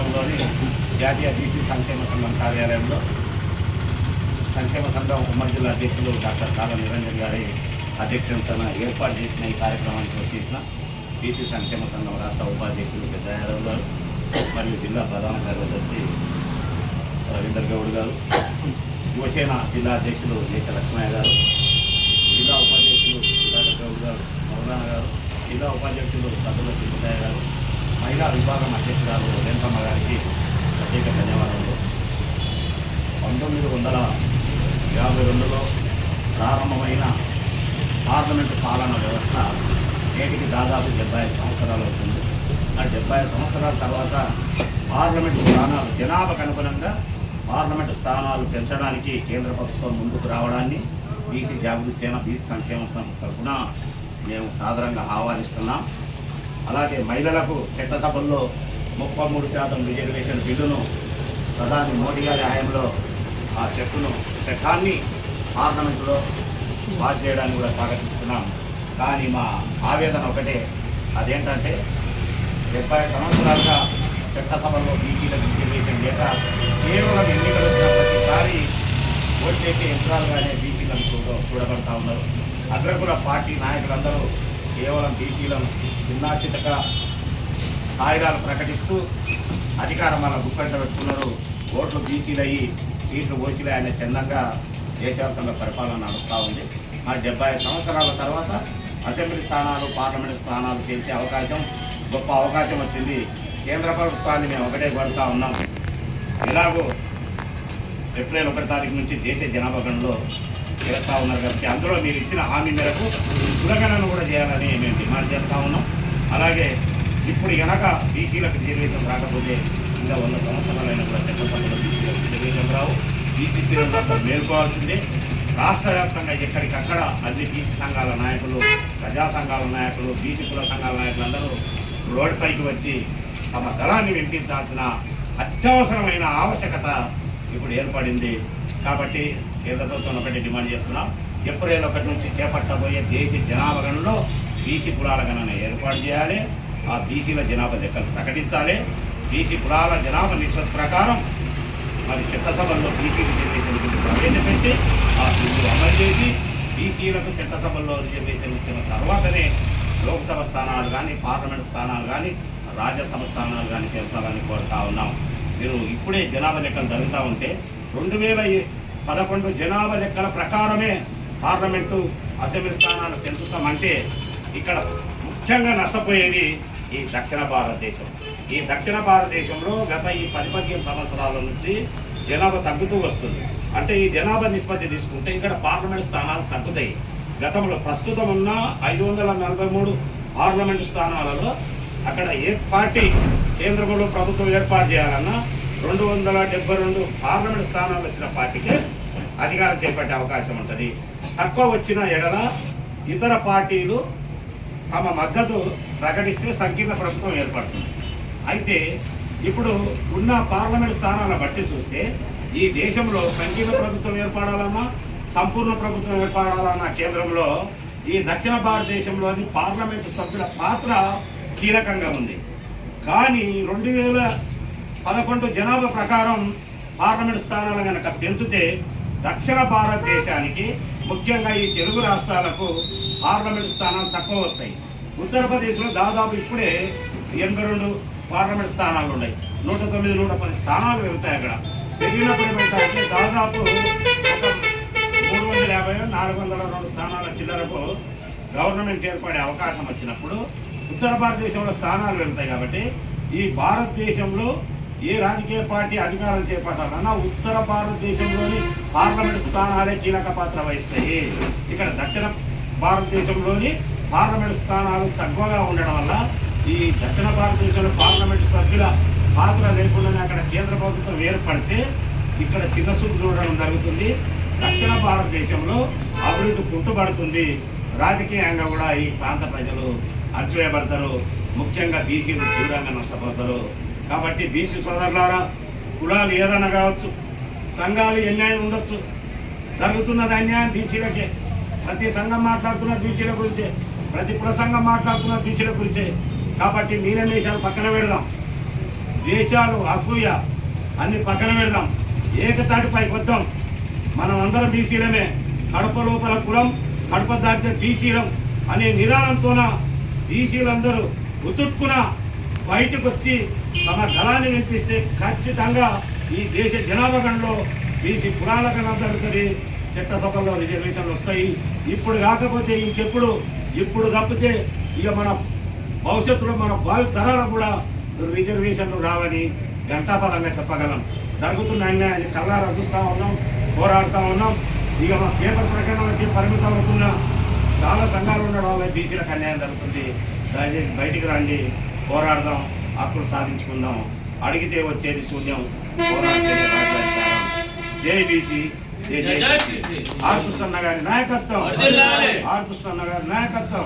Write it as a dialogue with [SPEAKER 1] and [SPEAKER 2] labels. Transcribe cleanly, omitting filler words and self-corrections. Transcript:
[SPEAKER 1] నగరంలోని జాతీయ బీసీ సంక్షేమ సంఘం కార్యాలయంలో సంక్షేమ సంఘం ఉమ్మడి జిల్లా అధ్యక్షులు డాక్టర్ కాల నిరంజన్ గారి అధ్యక్షతన ఏర్పాటు చేసిన ఈ కార్యక్రమానికి వచ్చేసిన బీసీ సంక్షేమ సంఘం రాష్ట్ర ఉపాధ్యక్షులు పెద్దయాదవ్ గారు మరియు జిల్లా ప్రధాన కార్యదర్శి రవీందర్ గౌడ్ గారు, యువసేన జిల్లా అధ్యక్షులు దేశ లక్ష్మయ్య గారు, జిల్లా ఉపాధ్యక్షులు సుధాకర్ గౌడ్ గారు, మౌలానా గారు, జిల్లా ఉపాధ్యక్షులు సతుల సిద్ధయ్య గారు, మహిళా విభాగం అధ్యక్షురాలు రేణుకమ్మ గారికి ప్రత్యేక ధన్యవాదాలు. 1952లో ప్రారంభమైన పార్లమెంటు పాలన వ్యవస్థ నేటికి దాదాపు 75 సంవత్సరాలు అవుతుంది. ఆ 75 సంవత్సరాల తర్వాత పార్లమెంటు స్థానాలు జనాభాకు అనుగుణంగా పార్లమెంటు స్థానాలు పెంచడానికి కేంద్ర ప్రభుత్వం ముందుకు రావడాన్ని బీసీ జాగృతి సేన బీసీ సంక్షేమ సంఘం తరఫున మేము సాదరంగా ఆహ్వానిస్తున్నాం. అలాగే మహిళలకు చట్టసభల్లో 33% రిజర్వేషన్ బిల్లును ప్రధాని మోడీ గారి హయాంలో ఆ చట్టాన్ని పార్లమెంటులో పాస్ చేయడానికి కూడా స్వాగతిస్తున్నాం. కానీ మా ఆవేదన ఒకటే, అదేంటంటే 70 సంవత్సరాలుగా చట్టసభల్లో బీసీలకు రిజర్వేషన్ లేక కేవలం ఎన్నికలు వచ్చిన ప్రతిసారి ఓటు చేసే యంత్రాలుగానే బీసీలను చూడబడతా ఉన్నారు. అగ్రకుల పార్టీ నాయకులందరూ కేవలం బీసీలను చిన్నాచితక స్థాయిలాలు ప్రకటిస్తూ అధికారం వల్ల గుప్పెంట పెట్టుకున్నారు. ఓట్లు బీసీలయ్యి సీట్లు ఓసీలే అనే చందంగా దేశవ్యాప్తంగా పరిపాలన నడుస్తూ ఉంది. మరి 70 సంవత్సరాల తర్వాత అసెంబ్లీ స్థానాలు పార్లమెంటు స్థానాలు గెలిచే గొప్ప అవకాశం వచ్చింది. కేంద్ర ప్రభుత్వాన్ని మేము ఒకటే కోరుతా ఉన్నాం. ఎలాగో ఏప్రిల్ 1 తారీఖు నుంచి దేశ జనాభా గణనలో చేస్తూ ఉన్నారు కాబట్టి అందులో మీరు ఇచ్చిన హామీ మేరకు కులగణన కూడా చేయాలని మేము డిమాండ్ చేస్తూ ఉన్నాం. అలాగే ఇప్పుడు కనుక బీసీలకు రిజర్వేషన్ రాకపోతే ఇంకా 100 సంవత్సరాలైనా కూడా చట్టసభలో బీసీలకు రిజర్వేషన్ రావు. బీసీసీలంతా మేల్కోవాల్సిందే. రాష్ట్ర వ్యాప్తంగా ఎక్కడికక్కడ అన్ని బీసీ సంఘాల నాయకులు, ప్రజా సంఘాల నాయకులు, బీసీ కుల సంఘాల నాయకులందరూ రోడ్డుపైకి వచ్చి తమ దళాన్ని వినిపించాల్సిన అత్యవసరమైన ఆవశ్యకత ఇప్పుడు ఏర్పడింది. కాబట్టి కేంద్ర ప్రభుత్వం ఒకటి డిమాండ్ చేస్తున్నాం. ఏప్రిల్ 1 నుంచి చేపట్టబోయే దేశ జనాభా గణనలో బీసీ కులాల గణన ఏర్పాటు చేయాలి. ఆ బీసీల జనాభా లెక్కలు ప్రకటించాలి. బీసీ కులాల జనాభా నిష్పత్తి ప్రకారం మరి చట్టసభల్లో బీసీ రిజర్వేషన్ బిల్లు ప్రవేశపెట్టి ఆ బిల్లు అమలు చేసి బీసీలకు చట్టసభల్లో రిజర్వేషన్ ఇచ్చిన తర్వాతనే లోక్సభ స్థానాలు కానీ పార్లమెంట్ స్థానాలు కానీ రాజ్యసభ స్థానాలు కానీ పెంచాలని కోరుతా ఉన్నాం. మీరు ఇప్పుడే జనాభా లెక్కలు జరుగుతూ ఉంటే 2011 జనాభా లెక్కల ప్రకారమే పార్లమెంటు అసెంబ్లీ స్థానాలు పెంచుతామంటే ఇక్కడ ముఖ్యంగా నష్టపోయేది ఈ దక్షిణ భారతదేశం. ఈ దక్షిణ భారతదేశంలో గత ఈ 10-15 సంవత్సరాల నుంచి జనాభా తగ్గుతూ వస్తుంది. అంటే ఈ జనాభా నిష్పత్తి తీసుకుంటే ఇక్కడ పార్లమెంట్ స్థానాలు తగ్గుతాయి. గతంలో ప్రస్తుతం ఉన్న 543 పార్లమెంటు స్థానాలలో అక్కడ ఏ పార్టీ కేంద్రంలో ప్రభుత్వం ఏర్పాటు చేయాలన్నా 272 పార్లమెంట్ స్థానాలు వచ్చిన పార్టీకే అధికారం చేపట్టే అవకాశం ఉంటుంది. తక్కువ వచ్చిన ఎడల ఇతర పార్టీలు తమ మద్దతు ప్రకటిస్తే సంకీర్ణ ప్రభుత్వం ఏర్పడుతుంది. అయితే ఇప్పుడు ఉన్న పార్లమెంట్ స్థానాలను బట్టి చూస్తే ఈ దేశంలో సంకీర్ణ ప్రభుత్వం ఏర్పడాలన్నా సంపూర్ణ ప్రభుత్వం ఏర్పడాలన్న కేంద్రంలో ఈ దక్షిణ భారతదేశంలోని పార్లమెంటు సభ్యుల పాత్ర కీలకంగా ఉంది. కానీ 2011 జనాభా ప్రకారం పార్లమెంట్ స్థానాలు కనుక పెంచితే దక్షిణ భారతదేశానికి ముఖ్యంగా ఈ తెలుగు రాష్ట్రాలకు పార్లమెంట్ స్థానాలు తక్కువ వస్తాయి. ఉత్తరప్రదేశ్లో దాదాపు ఇప్పుడే 82 పార్లమెంట్ స్థానాలు ఉన్నాయి. 109, 110 స్థానాలు వెళ్తాయి. అక్కడ పెరిగినప్పుడు ఏమవుతాయంటే దాదాపు ఒక 350, 402 స్థానాల చిల్లరకు గవర్నమెంట్ ఏర్పడే అవకాశం వచ్చినప్పుడు ఉత్తర భారతదేశంలో స్థానాలు వెళ్తాయి. కాబట్టి ఈ భారతదేశంలో ఏ రాజకీయ పార్టీ అధికారం చేపట్టాలన్నా ఉత్తర భారతదేశంలోని పార్లమెంట్ స్థానాలే కీలక పాత్ర వహిస్తాయి. ఇక్కడ దక్షిణ భారతదేశంలోని పార్లమెంట్ స్థానాలు తక్కువగా ఉండడం వల్ల ఈ దక్షిణ భారతదేశంలో పార్లమెంటు సభ్యుల పాత్ర లేకుండానే అక్కడ కేంద్ర ప్రభుత్వం ఏర్పడితే ఇక్కడ చిన్న చూపు చూడడం జరుగుతుంది. దక్షిణ భారతదేశంలో అభివృద్ధి కుంటుపడుతుంది. రాజకీయంగా కూడా ఈ ప్రాంత ప్రజలు అణచివేయబడతారు. ముఖ్యంగా బీసీలు తీవ్రంగా నష్టపోతారు. కాబట్టి బీసీ సోదరులారా, కులాలు ఏదైనా కావచ్చు, సంఘాలు ఎన్నైనా ఉండొచ్చు, జరుగుతున్నది అన్యాయం బీసీలకే. ప్రతి సంఘం మాట్లాడుతున్న బీసీల గురించే, ప్రతి కుల సంఘం మాట్లాడుతున్న బీసీల గురించే. కాబట్టి మీరే విషయాలు పక్కన పెడదాం. ద్వేషాలు, అసూయ అన్ని పక్కన పెడదాం, ఏకతాటిపైకి వద్దాం. మనం అందరం బీసీలమే, కడప లోపల కులం, కడప దాటితే బీసీలం అనే నిదానంతోన బీసీలందరూ ఉతుక్కున బయటకు వచ్చి తమ గళాన్ని వినిపిస్తే ఖచ్చితంగా ఈ దేశ జనాభా గణలో బీసీ పురాణ గణం జరుగుతుంది, చట్టసభలో రిజర్వేషన్లు వస్తాయి. ఇప్పుడు కాకపోతే ఇంకెప్పుడు, ఇప్పుడు తప్పితే ఇక మన భవిష్యత్తులో మన భావి తరాలకు కూడా రిజర్వేషన్లు రావని ఘంటాపరంగా చెప్పగలం. జరుగుతున్న అన్యాయాన్ని కళ్ళారా చూస్తూ ఉన్నాం, పోరాడుతూ ఉన్నాం. ఇక మా పేపర్ ప్రకటనలకి పరిమితం అవుతున్న చాలా సంఘాలు ఉండడం వల్ల బీసీలకు అన్యాయం జరుగుతుంది. దయచేసి బయటికి రండి, పోరాడదాం, హక్కులు సాధించుకుందాం. అడిగితే వచ్చేది శూన్యం, పోరాడితే రాజ్యాధికారం. జై బీసీ, జై బీసీ. ఆర్ కృష్ణన్న గారి నాయకత్వం, ఆర్ కృష్ణన్న గారి నాయకత్వం.